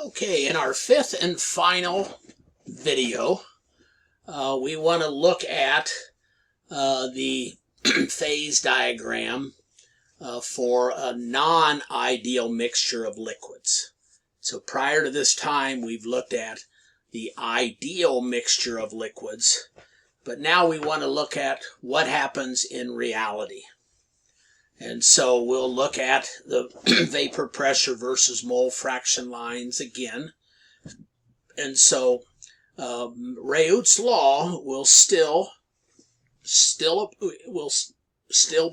Okay, in our fifth and final video, we want to look at the phase diagram for a non-ideal mixture of liquids. So prior to this time, we've looked at the ideal mixture of liquids, but now we want to look at what happens in reality. And so we'll look at the vapor pressure versus mole fraction lines again. And so Raoult's law will still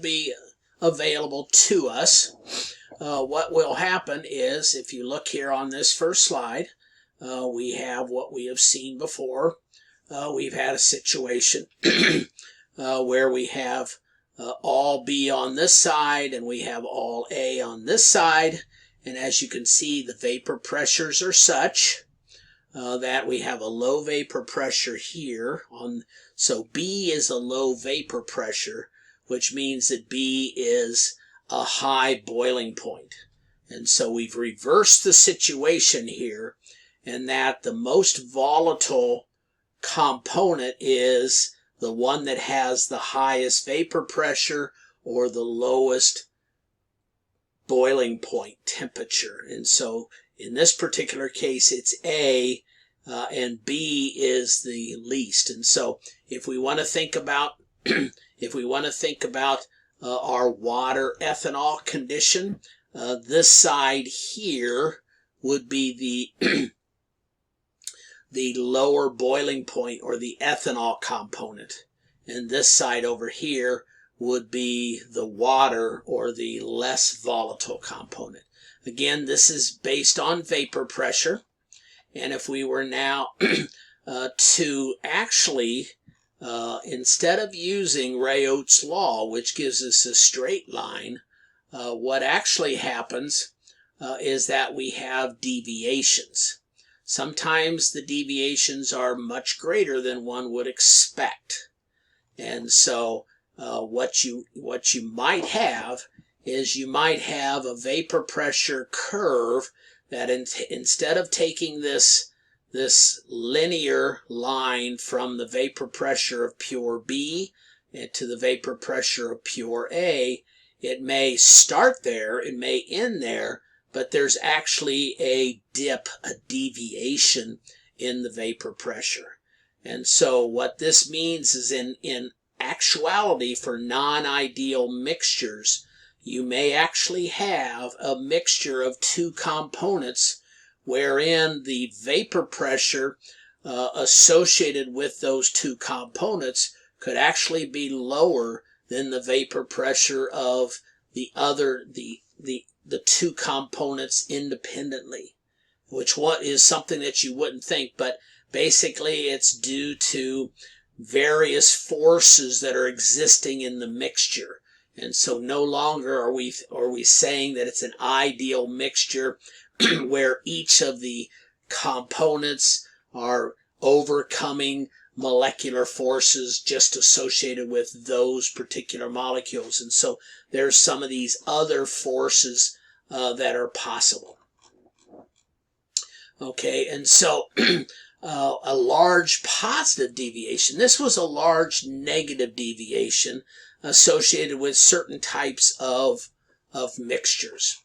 be available to us. What will happen is, if you look here on this first slide, we have what we have seen before. We've had a situation where we have all B on this side and we have all A on this side, and as you can see, the vapor pressures are such that we have a low vapor pressure here so B is a low vapor pressure, which means that B is a high boiling point. And so we've reversed the situation here, and that the most volatile component is the one that has the highest vapor pressure or the lowest boiling point temperature. And so in this particular case, it's A, and B is the least. And so if we want to think about our water ethanol condition, this side here would be the lower boiling point, or the ethanol component, and this side over here would be the water, or the less volatile component. Again, this is based on vapor pressure, and if we were now to actually, instead of using Raoult's law, which gives us a straight line, what actually happens is that we have deviations. Sometimes the deviations are much greater than one would expect. And so what you might have is you might have a vapor pressure curve that instead of taking this linear line from the vapor pressure of pure B to the vapor pressure of pure A, it may start there, it may end there, but there's actually a dip, a deviation in the vapor pressure. And so what this means is in actuality, for non-ideal mixtures, you may actually have a mixture of two components wherein the vapor pressure associated with those two components could actually be lower than the vapor pressure of the two components independently, which is something that you wouldn't think, but basically it's due to various forces that are existing in the mixture. And so no longer are we saying that it's an ideal mixture where each of the components are overcoming molecular forces just associated with those particular molecules. And so there's some of these other forces that are possible. Okay, and so a large positive deviation, this was a large negative deviation associated with certain types of mixtures.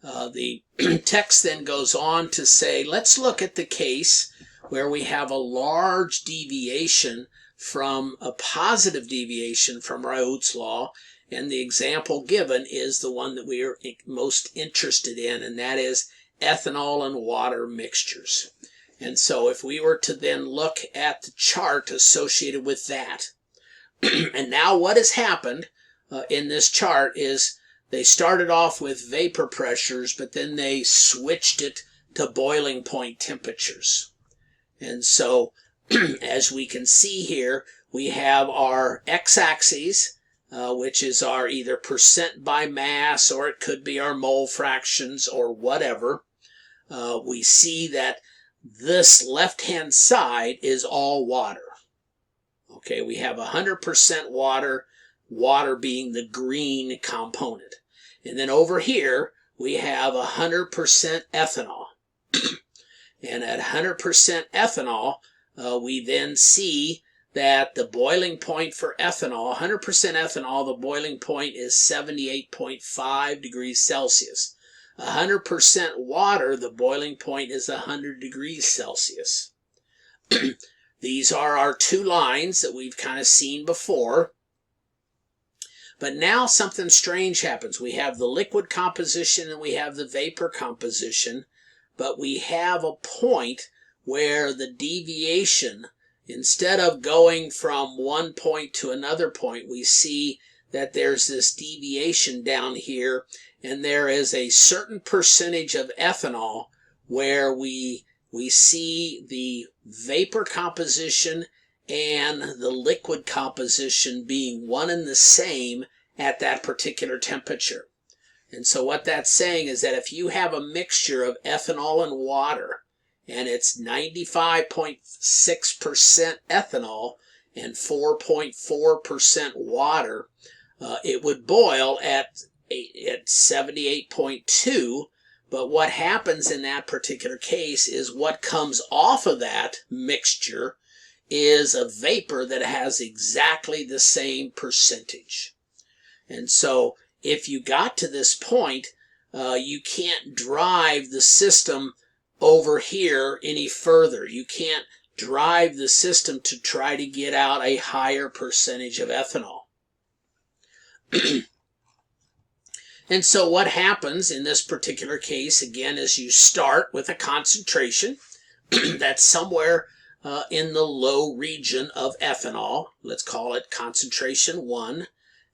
The text then goes on to say, let's look at the case where we have a large deviation from a positive deviation from Raoult's law, and the example given is the one that we are most interested in, and that is ethanol and water mixtures. And so if we were to then look at the chart associated with that, and now what has happened in this chart is they started off with vapor pressures, but then they switched it to boiling point temperatures. And so as we can see here, we have our x-axis, which is our either percent by mass, or it could be our mole fractions or whatever. We see that this left-hand side is all water. Okay, we have 100% water, water being the green component. And then over here, we have 100% ethanol. And at 100% ethanol, we then see that the boiling point for ethanol, 100% ethanol, the boiling point is 78.5 degrees Celsius. 100% water, the boiling point is 100 degrees Celsius. These are our two lines that we've kind of seen before. But now something strange happens. We have the liquid composition and we have the vapor composition, but we have a point where the deviation, instead of going from one point to another point, we see that there's this deviation down here, and there is a certain percentage of ethanol where we see the vapor composition and the liquid composition being one and the same at that particular temperature. And so what that's saying is that if you have a mixture of ethanol and water, and it's 95.6% ethanol and 4.4% water, it would boil at 78.2. But what happens in that particular case is what comes off of that mixture is a vapor that has exactly the same percentage. And so if you got to this point, you can't drive the system over here any further. You can't drive the system to try to get out a higher percentage of ethanol. And so what happens in this particular case, again, is you start with a concentration that's somewhere in the low region of ethanol. Let's call it concentration 1.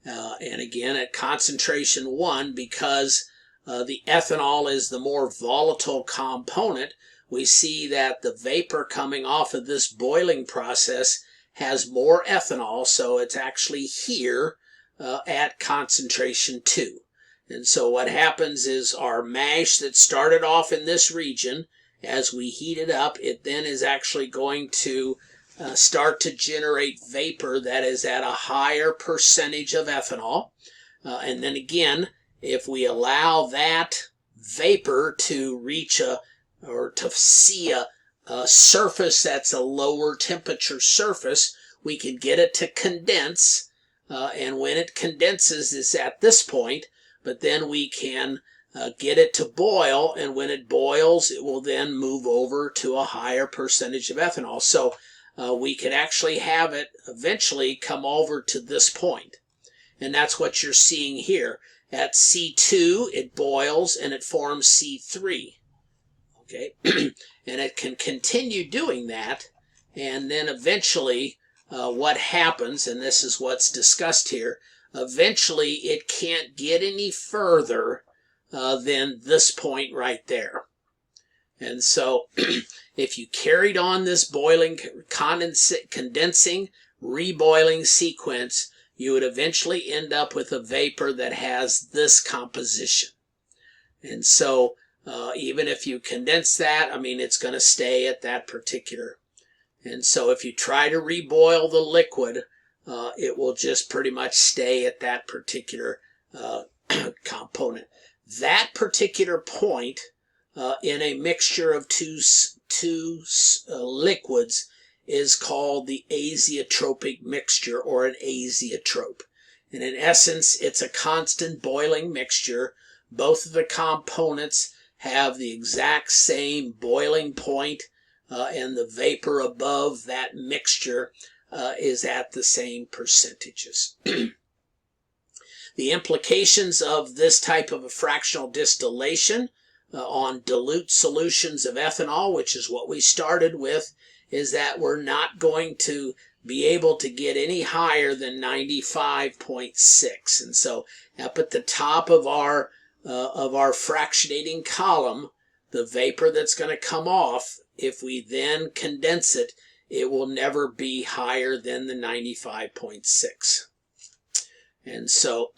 And again, at concentration 1, because the ethanol is the more volatile component, we see that the vapor coming off of this boiling process has more ethanol, so it's actually here at concentration 2. And so what happens is our mash that started off in this region, as we heat it up, it then is actually going to start to generate vapor that is at a higher percentage of ethanol. And then again, if we allow that vapor to reach or to see a surface that's a lower temperature surface, we can get it to condense. And when it condenses, it's at this point, but then we can get it to boil, and when it boils, it will then move over to a higher percentage of ethanol. So we could actually have it eventually come over to this point. And that's what you're seeing here. At C2, it boils and it forms C3. Okay, and it can continue doing that, and then eventually what happens, and this is what's discussed here, eventually it can't get any further than this point right there. And so if you carried on this boiling, condensing, reboiling sequence, you would eventually end up with a vapor that has this composition. And so even if you condense that, I mean, it's going to stay at that particular. And so if you try to reboil the liquid, it will just pretty much stay at that particular component. That particular point in a mixture of two liquids is called the azeotropic mixture, or an azeotrope. And in essence, it's a constant boiling mixture. Both of the components have the exact same boiling point, and the vapor above that mixture is at the same percentages. The implications of this type of a fractional distillation on dilute solutions of ethanol, which is what we started with, is that we're not going to be able to get any higher than 95.6. And so up at the top of our fractionating column, the vapor that's going to come off, if we then condense it, it will never be higher than the 95.6. And so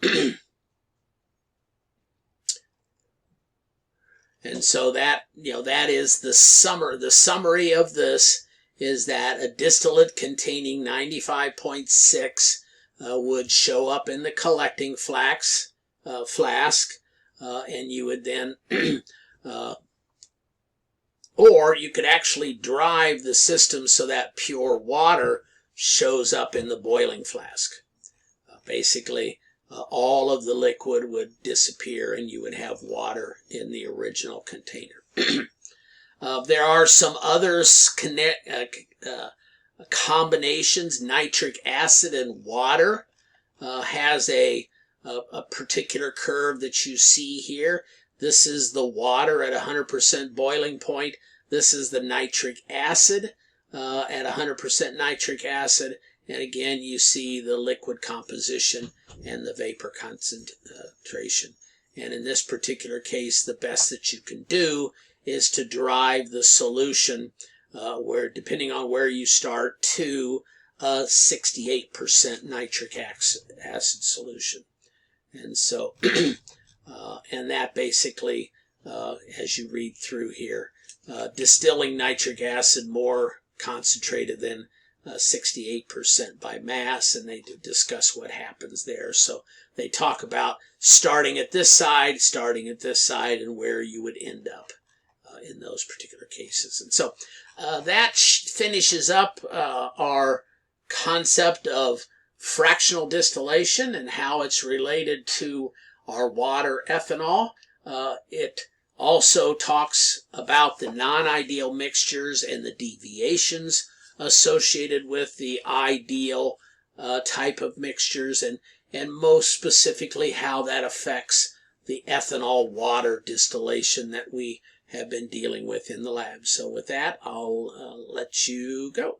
that, that is the summary of this, is that a distillate containing 95.6 would show up in the collecting flask, and you would then Or you could actually drive the system so that pure water shows up in the boiling flask. Basically, all of the liquid would disappear and you would have water in the original container. There are some other combinations. Nitric acid and water has a particular curve that you see here. This is the water at 100% boiling point. This is the nitric acid at 100% nitric acid. And again, you see the liquid composition and the vapor concentration. And in this particular case, the best that you can do is to drive the solution, where depending on where you start, to a 68% nitric acid solution. And so, and that basically, as you read through here, distilling nitric acid more concentrated than 68% by mass, and they discuss what happens there. So they talk about starting at this side, and where you would end up in those particular cases. And so that finishes up our concept of fractional distillation and how it's related to our water ethanol. It also talks about the non-ideal mixtures and the deviations associated with the ideal type of mixtures, and most specifically how that affects the ethanol water distillation that we have been dealing with in the lab. So with that, I'll let you go.